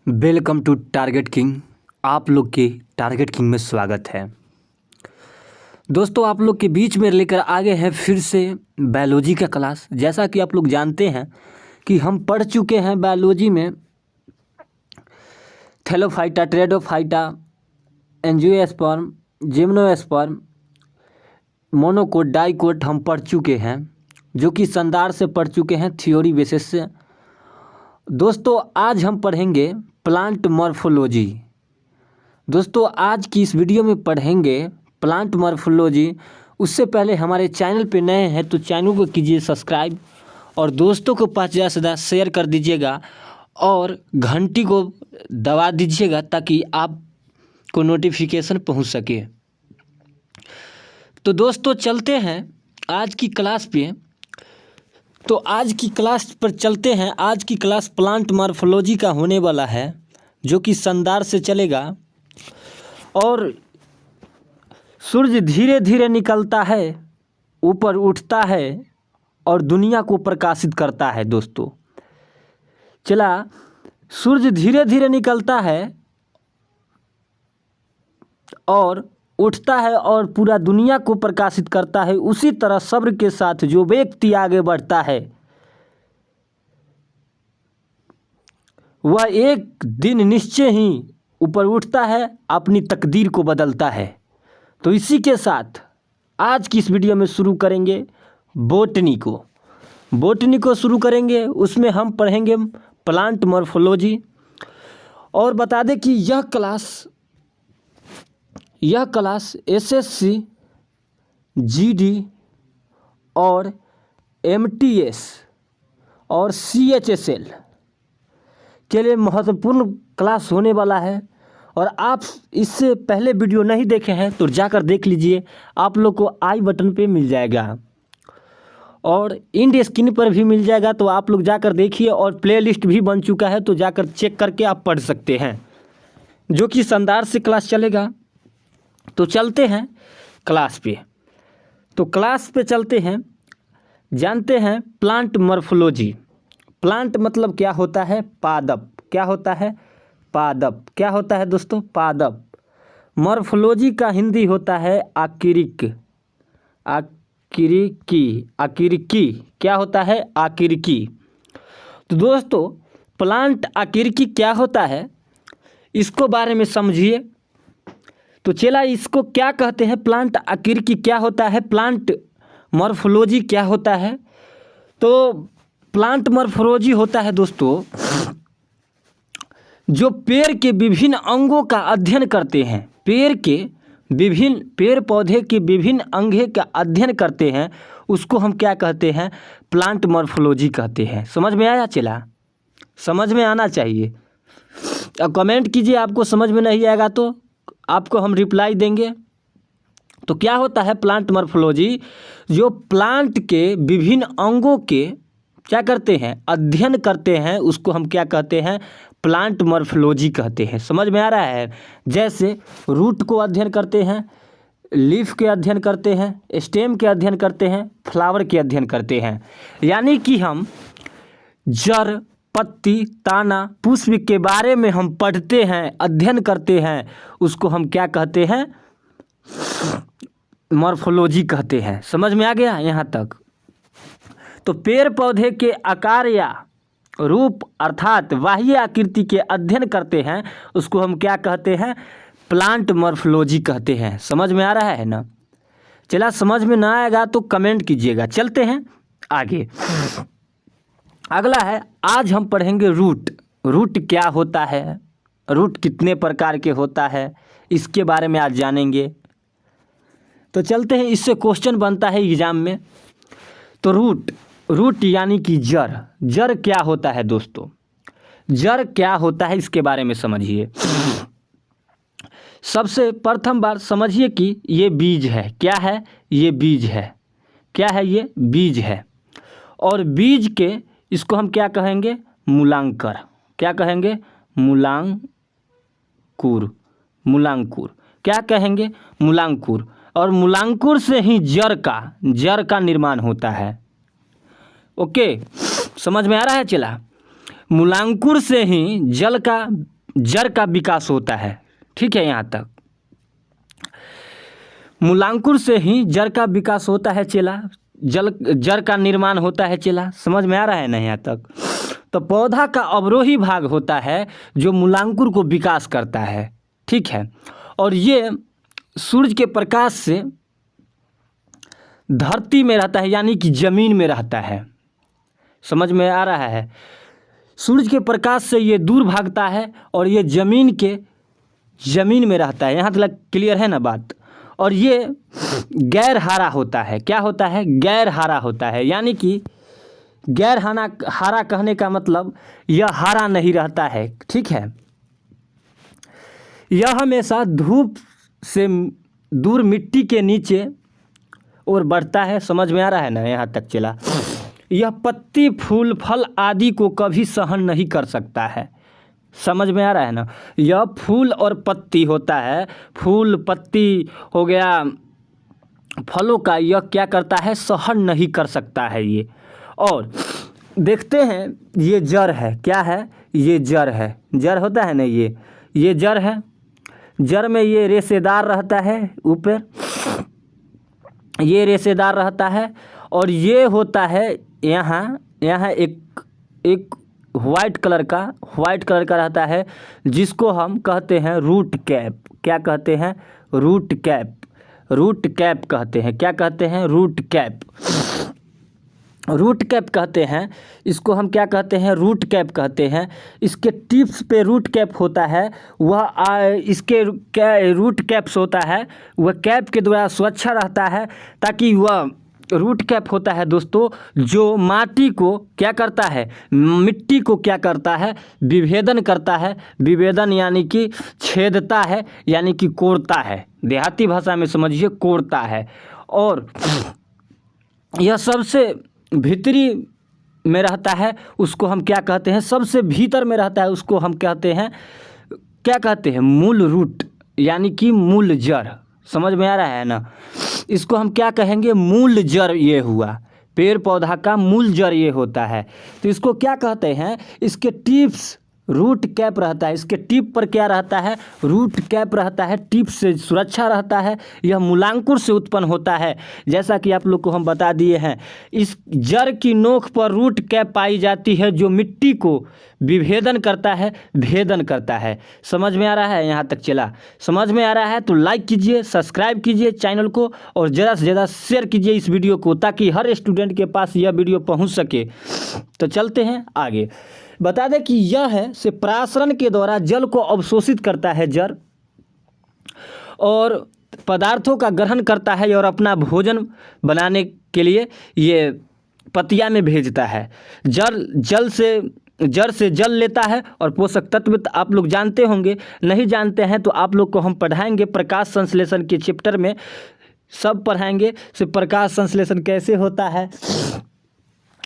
Welcome to target king. आप लोग के टारगेट किंग में स्वागत है। दोस्तों, आप लोग के बीच में लेकर आगे हैं फिर से बायोलॉजी का क्लास। जैसा कि आप लोग जानते हैं कि हम पढ़ चुके हैं बायोलॉजी में Thallophyta, pteridophyta, angiosperm, gymnosperm, monocot, dicot हम पढ़ चुके हैं, जो कि शानदार से पढ़ चुके हैं थ्योरी बेसिस से। दोस्तों, आज हम पढ़ेंगे प्लांट मॉर्फोलॉजी। दोस्तों, आज की इस वीडियो में पढ़ेंगे प्लांट मॉर्फोलॉजी। उससे पहले हमारे चैनल पे नए हैं तो चैनल को कीजिए सब्सक्राइब और दोस्तों को पास ज़्यादा से ज़्यादा शेयर कर दीजिएगा और घंटी को दबा दीजिएगा ताकि आपको नोटिफिकेशन पहुंच सके। तो दोस्तों, चलते हैं आज की क्लास पे। तो आज की क्लास पर चलते हैं। आज की क्लास प्लांट मॉर्फोलॉजी का होने वाला है, जो कि शानदार से चलेगा। और सूरज धीरे धीरे निकलता है, ऊपर उठता है और दुनिया को प्रकाशित करता है। दोस्तों, चला, सूरज धीरे धीरे निकलता है और उठता है और पूरा दुनिया को प्रकाशित करता है। उसी तरह सब्र के साथ जो व्यक्ति आगे बढ़ता है वह एक दिन निश्चय ही ऊपर उठता है, अपनी तकदीर को बदलता है। तो इसी के साथ आज की इस वीडियो में शुरू करेंगे बोटनी को शुरू करेंगे। उसमें हम पढ़ेंगे प्लांट मॉर्फोलॉजी। और बता दें कि यह क्लास एसएससी, जीडी और एमटीएस और सीएचएसएल के लिए महत्वपूर्ण क्लास होने वाला है। और आप इससे पहले वीडियो नहीं देखे हैं तो जाकर देख लीजिए, आप लोग को आई बटन पे मिल जाएगा और इंड स्क्रीन पर भी मिल जाएगा। तो आप लोग जाकर देखिए और प्लेलिस्ट भी बन चुका है, तो जाकर चेक करके आप पढ़ सकते हैं, जो कि शानदार से क्लास चलेगा। तो चलते हैं क्लास पे। तो क्लास पे चलते हैं, जानते हैं प्लांट मॉर्फोलॉजी। प्लांट मतलब क्या होता है? पादप। क्या होता है? पादप। क्या होता है दोस्तों? पादप। मॉर्फोलॉजी का हिंदी होता है आकीरिकी। क्या होता है? आकीरिकी। तो दोस्तों, प्लांट आकीरिकी क्या होता है, इसको बारे में समझिए। तो चला, इसको क्या कहते हैं? प्लांट आकीरिकी क्या होता है? प्लांट मॉर्फोलॉजी क्या होता है? तो प्लांट मॉर्फोलॉजी होता है दोस्तों, जो पेड़ के विभिन्न अंगों का अध्ययन करते हैं। पेड़ पौधे के विभिन्न अंगों का अध्ययन करते हैं, उसको हम क्या कहते हैं? प्लांट मॉर्फोलॉजी कहते हैं। समझ में आया? चला, समझ में आना चाहिए। अब कमेंट कीजिए, आपको समझ में नहीं आएगा तो आपको हम रिप्लाई देंगे। तो क्या होता है प्लांट मॉर्फोलॉजी? जो प्लांट के विभिन्न अंगों के क्या करते हैं? अध्ययन करते हैं, उसको हम क्या कहते हैं? प्लांट मॉर्फोलॉजी कहते हैं। समझ में आ रहा है? जैसे रूट को अध्ययन करते हैं, लीफ के अध्ययन करते हैं, स्टेम के अध्ययन करते हैं, फ्लावर के अध्ययन करते हैं। यानी कि हम जड़, पत्ती, ताना, पुष्प के बारे में हम पढ़ते हैं, अध्ययन करते हैं, उसको हम क्या कहते हैं? मॉर्फोलॉजी कहते हैं। समझ में आ गया यहाँ तक? तो पेड़ पौधे के आकार या रूप अर्थात बाह्य आकृति के अध्ययन करते हैं, उसको हम क्या कहते हैं? प्लांट मॉर्फोलॉजी कहते हैं। समझ में आ रहा है ना? चला, समझ में ना आएगा तो कमेंट कीजिएगा। चलते हैं आगे। अगला है, आज हम पढ़ेंगे रूट। रूट क्या होता है, रूट कितने प्रकार के होता है, इसके बारे में आज जानेंगे। तो चलते हैं, इससे क्वेश्चन बनता है एग्जाम में। तो रूट यानी कि जड़ क्या होता है दोस्तों? जड़ क्या होता है, इसके बारे में समझिए। सबसे प्रथम बार समझिए कि ये बीज है। क्या है? ये बीज है। क्या है? ये बीज है। और बीज के इसको हम क्या कहेंगे? मूलांकर। क्या कहेंगे? मूलांकुर। क्या कहेंगे? मूलांकुर। और मूलांकुर से ही जड़ का निर्माण होता है। ओके, समझ में आ रहा है? चला, मूलांकुर से ही जल का जड़ का विकास होता है। ठीक है, यहाँ तक मूलांकुर से ही जड़ का विकास होता है चेला, जड़ का निर्माण होता है चेला। समझ में आ रहा है ना यहाँ तक? तो पौधा का अवरोही भाग होता है जो मूलांकुर को विकास करता है। ठीक है, और ये सूरज के प्रकाश से धरती में रहता है, यानी कि जमीन में रहता है। समझ में आ रहा है? सूरज के प्रकाश से ये दूर भागता है और ये जमीन में रहता है। यहाँ तक क्लियर है ना बात? और ये गैर हरा होता है। क्या होता है? गैर हरा होता है, यानी कि गैर हरा कहने का मतलब यह हरा नहीं रहता है। ठीक है, यह हमेशा धूप से दूर मिट्टी के नीचे और बढ़ता है। समझ में आ रहा है ना? यहाँ तक चला। यह पत्ती, फूल, फल आदि को कभी सहन नहीं कर सकता है। समझ में आ रहा है ना? यह फूल और पत्ती होता है, फूल पत्ती हो गया फलों का, यह क्या करता है? सहन नहीं कर सकता है ये। और देखते हैं ये जड़ है। क्या है? ये जड़ है। जड़ होता है ना, ये जड़ है। जड़ में ये रेशेदार रहता है, ऊपर ये रेशेदार रहता है। और ये होता है यहाँ एक वाइट कलर का रहता है, जिसको हम कहते हैं रूट कैप। क्या कहते हैं? रूट कैप कहते हैं। क्या कहते हैं? रूट कैप कहते हैं। इसको हम क्या कहते हैं? रूट कैप कहते हैं। इसके टिप्स पे रूट कैप होता है, वह इसके रूट कैप्स होता है, वह कैप के द्वारा सुरक्षा रहता है, ताकि वह रूट कैप होता है दोस्तों, जो माटी को क्या करता है? मिट्टी को क्या करता है? विभेदन करता है। विभेदन यानी कि छेदता है, यानी कि कोड़ता है। देहाती भाषा में समझिए, कोड़ता है। और यह सबसे भीतरी में रहता है, उसको हम क्या कहते हैं? सबसे भीतर में रहता है, उसको हम कहते हैं, क्या कहते हैं? मूल रूट, यानी कि मूल जड़। समझ में आ रहा है ना? इसको हम क्या कहेंगे? मूल जड़ ये हुआ। पेड़ पौधा का मूल जड़ ये होता है। तो इसको क्या कहते हैं? इसके टिप्स रूट कैप रहता है। इसके टिप पर क्या रहता है? रूट कैप रहता है। टिप से सुरक्षा रहता है। यह मूलांकुर से उत्पन्न होता है, जैसा कि आप लोग को हम बता दिए हैं। इस जड़ की नोक पर रूट कैप पाई जाती है, जो मिट्टी को विभेदन करता है, भेदन करता है। समझ में आ रहा है? यहाँ तक चला? समझ में आ रहा है तो लाइक कीजिए, सब्सक्राइब कीजिए चैनल को, और ज़्यादा से ज़्यादा शेयर कीजिए इस वीडियो को, ताकि हर स्टूडेंट के पास यह वीडियो पहुँच सके। तो चलते हैं आगे। बता दें कि यह है से प्रासरण के द्वारा जल को अवशोषित करता है जड़, और पदार्थों का ग्रहण करता है, और अपना भोजन बनाने के लिए ये पतिया में भेजता है। जड़ से जल लेता है, और पोषक तत्व आप लोग जानते होंगे। नहीं जानते हैं तो आप लोग को हम पढ़ाएंगे प्रकाश संश्लेषण के चैप्टर में, सब पढ़ाएंगे। से प्रकाश संश्लेषण कैसे होता है,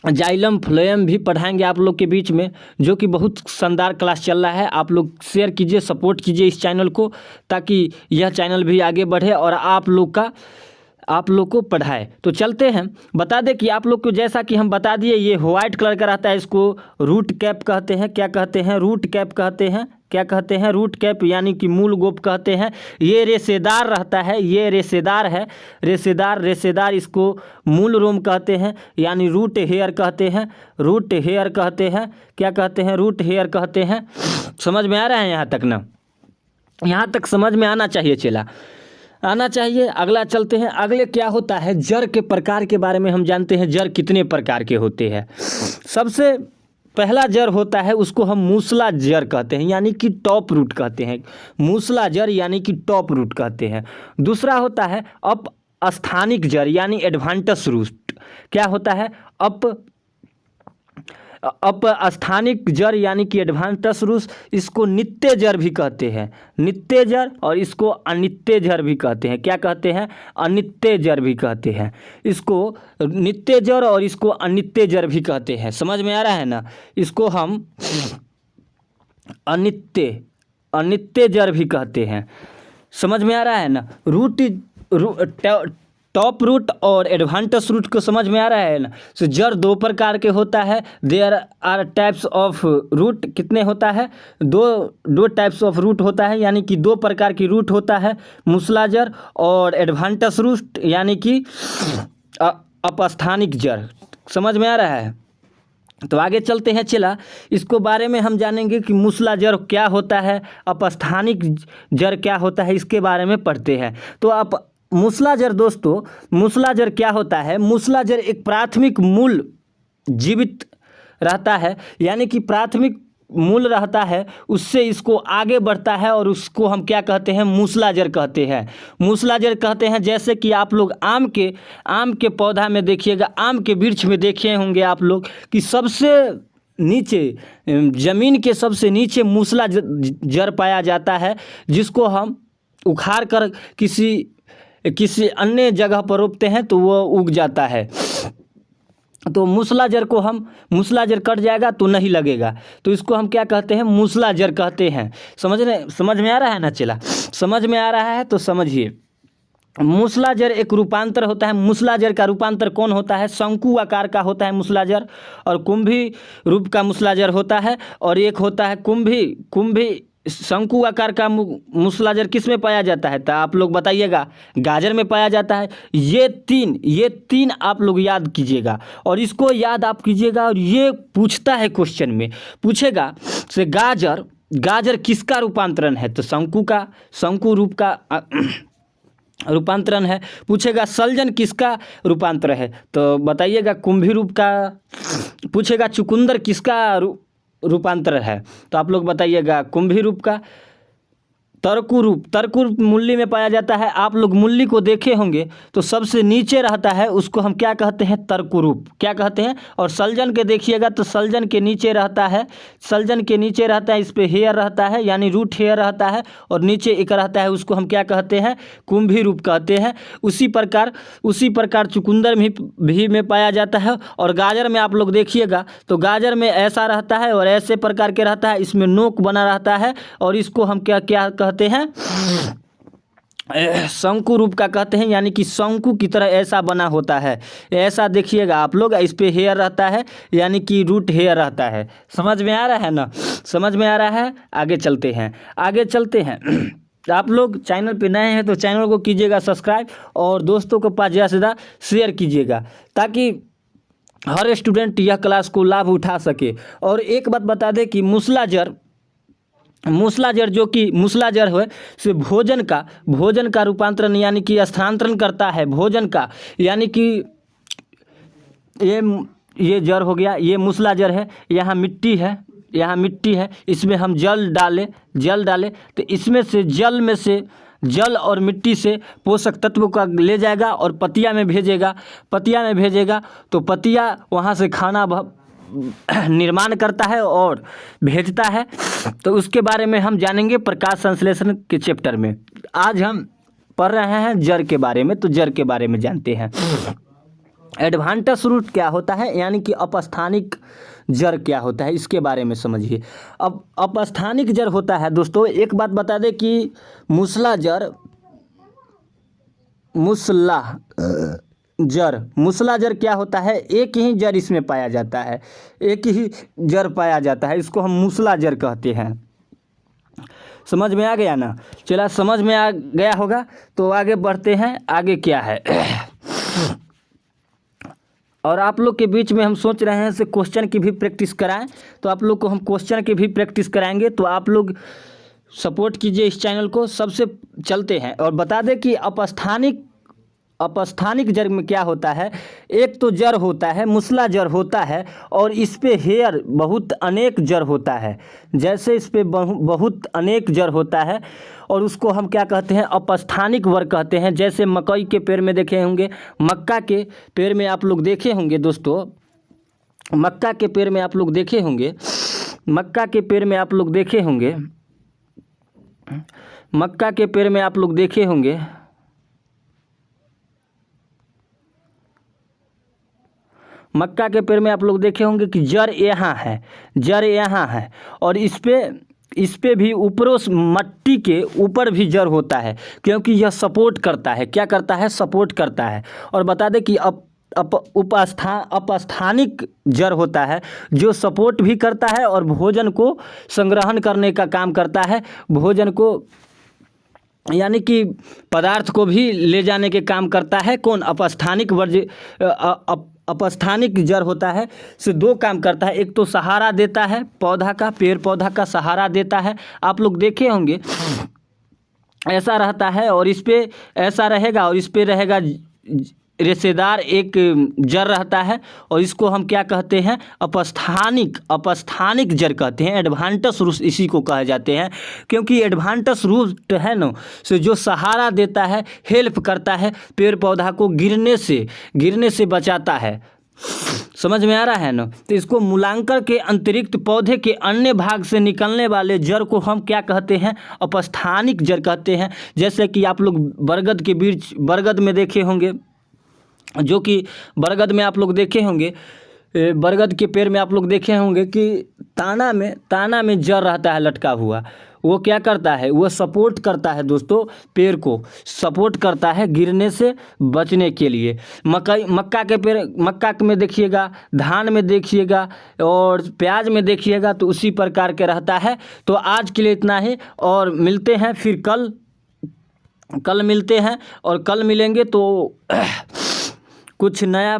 जाइलम फ्लोएम भी पढ़ाएंगे आप लोग के बीच में, जो कि बहुत शानदार क्लास चल रहा है। आप लोग शेयर कीजिए, सपोर्ट कीजिए इस चैनल को, ताकि यह चैनल भी आगे बढ़े और आप लोग को पढ़ाए। तो चलते हैं। बता दें कि आप लोग को, जैसा कि हम बता दिए, ये वाइट कलर का रहता है, इसको रूट कैप कहते हैं। क्या कहते हैं? रूट कैप कहते हैं। क्या कहते हैं? रूट कैप, यानी कि मूल गोप कहते हैं। ये रेशेदार रहता है, ये रेशेदार है। रेशेदार इसको मूल रोम कहते हैं, यानी रूट हेयर कहते हैं। रूट हेयर कहते हैं। क्या कहते हैं? रूट हेयर कहते हैं। समझ में आ रहा है यहाँ तक ना? यहाँ तक समझ में आना चाहिए, चला आना चाहिए। अगला चलते हैं। अगले क्या होता है? जड़ के प्रकार के बारे में हम जानते हैं। जड़ कितने प्रकार के होते हैं? सबसे पहला जड़ होता है, उसको हम मूसला जड़ कहते हैं, यानी कि टॉप रूट कहते हैं। मूसला जड़ यानी कि टॉप रूट कहते हैं। दूसरा होता है अपस्थानिक जड़, यानी एडवांटस रूट। क्या होता है? अपस्थानिक जड़ यानी कि एडवांटस रूट। इसको नित्य जड़ भी कहते हैं, नित्य जड़, और इसको अनित्य जड़ भी कहते हैं। क्या कहते हैं? अनित्य जड़ भी कहते हैं। इसको नित्य जड़ और इसको अनित्य जड़ भी कहते हैं। समझ में आ रहा है ना? इसको हम अनित्य जड़ भी कहते हैं। समझ में आ रहा है ना? टॉप रूट और एडवांटस रूट को समझ में आ रहा है ना। तो जड़ दो प्रकार के होता है, there are types of root, कितने होता है, दो टाइप्स ऑफ रूट होता है, यानी कि दो प्रकार की रूट होता है, मूसलाजड़ और एडवांटस रूट, यानी कि अपस्थानिक जड़। समझ में आ रहा है। तो आगे चलते हैं चला, इसको बारे में हम जानेंगे कि मूसलाजड़ क्या होता है, अपस्थानिक जड़ क्या होता है, इसके बारे में पढ़ते हैं। तो आप मूसलाजड़ दोस्तों, मूसलाजड़ क्या होता है, मूसलाजड़ एक प्राथमिक मूल जीवित रहता है, यानी कि प्राथमिक मूल रहता है, उससे इसको आगे बढ़ता है और उसको हम क्या कहते हैं, मूसलाजड़ कहते हैं। मूसलाजड़ कहते हैं, जैसे कि आप लोग आम के पौधा में देखिएगा, आम के वृक्ष में देखे होंगे आप लोग कि सबसे नीचे, जमीन के सबसे नीचे मूसलाजड़ पाया जाता है, जिसको हम उखाड़ कर किसी अन्य जगह पर रोपते हैं तो वो उग जाता है। तो मूसलाजड़ कट जाएगा तो नहीं लगेगा, तो इसको हम क्या कहते हैं, मूसलाजड़ कहते हैं। समझ में आ रहा है ना चला, समझ में आ रहा है तो समझिए। मूसलाजड़ एक रूपांतर होता है। मूसलाजड़ का रूपांतर कौन होता है, शंकु आकार का होता है मूसलाजड़, और कुंभी रूप का मूसलाजड़ होता है, और एक होता है कुंभी शंकु आकार का मूसलाजड़ किस में पाया जाता है, तो आप लोग बताइएगा, गाजर में पाया जाता है। ये तीन आप लोग याद कीजिएगा, और इसको याद आप कीजिएगा, और ये पूछता है क्वेश्चन में, पूछेगा से गाजर किसका रूपांतरण है, तो शंकु रूप का रूपांतरण है। पूछेगा सलजन किसका रूपांतर है, तो बताइएगा कुंभी रूप का। पूछेगा चुकंदर किसका रूपांतर है, तो आप लोग बताइएगा कुंभी रूप का। तर्कु रूप मूली में पाया जाता है। आप लोग मूली को देखे होंगे तो सबसे नीचे रहता है, उसको हम क्या कहते हैं, तर्कु रूप, क्या कहते हैं। और सलजन के देखिएगा तो सलजन के नीचे रहता है, इस पे हेयर रहता है, यानी रूट हेयर रहता है, और नीचे एक रहता है, उसको हम क्या कहते हैं, कुंभी रूप कहते हैं। उसी प्रकार चुकंदर भी में पाया जाता है। और गाजर में आप लोग देखिएगा तो गाजर में ऐसा रहता है और ऐसे प्रकार के रहता है, इसमें नोक बना रहता है, और इसको हम क्या कहते हैं, शंकु रूप का कहते हैं, यानी कि शंकु की तरह ऐसा बना होता है। ऐसा देखिएगा आप लोग, इस पे हेयर रहता है, यानी कि रूट हेयर रहता है। समझ में आ रहा है ना, समझ में आ रहा है। आगे चलते हैं। आप लोग चैनल पे नए हैं तो चैनल को कीजिएगा सब्सक्राइब, और दोस्तों को पास ज़्यादा से ज़्यादा शेयर कीजिएगा, ताकि हर स्टूडेंट यह क्लास को लाभ उठा सके। और एक बात बता दें कि मूसलाजड़ जो कि मूसलाजड़ है से भोजन का रूपांतरण, यानी कि स्थानांतरण करता है भोजन का, यानी कि ये जड़ हो गया, ये मूसलाजड़ है। यहाँ मिट्टी है, इसमें हम जल डालें तो इसमें से जल और मिट्टी से पोषक तत्व का ले जाएगा और पतिया में भेजेगा, तो पतिया वहाँ से खाना निर्माण करता है और भेजता है। तो उसके बारे में हम जानेंगे प्रकाश संश्लेषण के चैप्टर में। आज हम पढ़ रहे हैं जड़ के बारे में, तो जड़ के बारे में जानते हैं। एडवांटस रूट क्या होता है, यानी कि अपस्थानिक जड़ क्या होता है, इसके बारे में समझिए। अब अपस्थानिक जड़ होता है दोस्तों, एक बात बता दें कि मूसलाजड़ क्या होता है, एक ही जड़ इसमें पाया जाता है, इसको हम मूसलाजड़ कहते हैं। समझ में आ गया ना, चला समझ में आ गया होगा। तो आगे बढ़ते हैं, आगे क्या है। और आप लोग के बीच में हम सोच रहे हैं से क्वेश्चन की भी प्रैक्टिस कराएं, तो आप लोग को हम क्वेश्चन की भी प्रैक्टिस कराएंगे, तो आप लोग सपोर्ट कीजिए इस चैनल को। सबसे चलते हैं और बता दें कि अपस्थानिक जड़ में क्या होता है। एक तो जड़ होता है, मूसलाजड़ होता है, और इस पे हेयर बहुत अनेक जड़ होता है, जैसे इस पे बहुत अनेक जड़ होता है, और उसको हम क्या कहते हैं, अपस्थानिक वर्ग कहते हैं। जैसे मकई के पेड़ में देखे होंगे, मक्का के पेड़ में आप लोग देखे होंगे दोस्तों, मक्का के पेड़ में आप लोग देखे होंगे, मक्का के पेड़ में आप लोग देखे होंगे, मक्का के पेड़ में आप लोग देखे होंगे, मक्का के पेड़ में आप लोग देखे होंगे कि जड़ यहाँ है, और इस पे इस पे भी ऊपरों मट्टी के ऊपर भी जड़ होता है, क्योंकि यह सपोर्ट करता है। क्या करता है? सपोर्ट करता है। और बता दें कि अपस्थानिक जड़ होता है जो सपोर्ट भी करता है और भोजन को संग्रहण करने का काम करता है, भोजन को यानी कि पदार्थ को भी ले जाने के काम करता है। कौन? अपस्थानिक अपस्थानिक जड़ होता है से दो काम करता है। एक तो सहारा देता है पौधा का, पेड़ पौधा का सहारा देता है। आप लोग देखे होंगे ऐसा रहता है, और इस पे ऐसा रहेगा और इस पे रहेगा रेशेदार एक जड़ रहता है, और इसको हम क्या कहते हैं? अपस्थानिक जड़ कहते हैं। एडवांटस रूट इसी को कहे जाते हैं, क्योंकि एडवांटस रूट है ना, से जो सहारा देता है, हेल्प करता है, पेड़ पौधा को गिरने से बचाता है। समझ में आ रहा है ना? तो इसको मूलांकर के अंतरिक्त पौधे के अन्य भाग से निकलने वाले जड़ को हम क्या कहते हैं? अपस्थानिक जड़ कहते हैं। जैसे कि आप लोग बरगद में देखे होंगे, जो कि बरगद में आप लोग देखे होंगे, बरगद के पेड़ में आप लोग देखे होंगे कि ताना में जड़ रहता है लटका हुआ। वो क्या करता है? वो सपोर्ट करता है दोस्तों, पेड़ को सपोर्ट करता है गिरने से बचने के लिए। मक्का के पेड़, मक्का में देखिएगा, धान में देखिएगा और प्याज में देखिएगा, तो उसी प्रकार के रहता है। तो आज के लिए इतना ही, और मिलते हैं फिर कल मिलते हैं, और कल मिलेंगे तो कुछ नया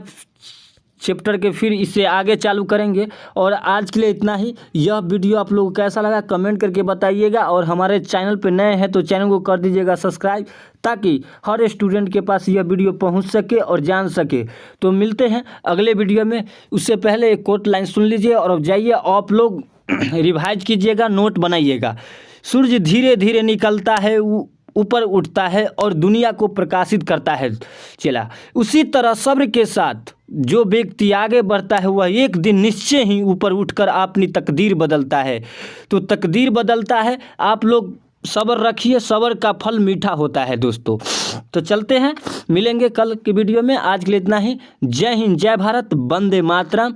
चैप्टर के फिर इससे आगे चालू करेंगे। और आज के लिए इतना ही। यह वीडियो आप लोगों को कैसा लगा कमेंट करके बताइएगा, और हमारे चैनल पे नए हैं तो चैनल को कर दीजिएगा सब्सक्राइब, ताकि हर स्टूडेंट के पास यह वीडियो पहुंच सके और जान सके। तो मिलते हैं अगले वीडियो में। उससे पहले एक कोट लाइन सुन लीजिए और अब जाइए आप लोग रिवाइज कीजिएगा, नोट बनाइएगा। सूर्य धीरे धीरे निकलता है, ऊपर उठता है और दुनिया को प्रकाशित करता है। चला उसी तरह सब्र के साथ जो व्यक्ति आगे बढ़ता है वह एक दिन निश्चय ही ऊपर उठकर अपनी तकदीर बदलता है। तो तकदीर बदलता है, आप लोग सब्र रखिए, सब्र का फल मीठा होता है दोस्तों। तो चलते हैं, मिलेंगे कल की वीडियो में। आज के लिए इतना ही। जय हिंद, जय भारत, वंदे मातरम।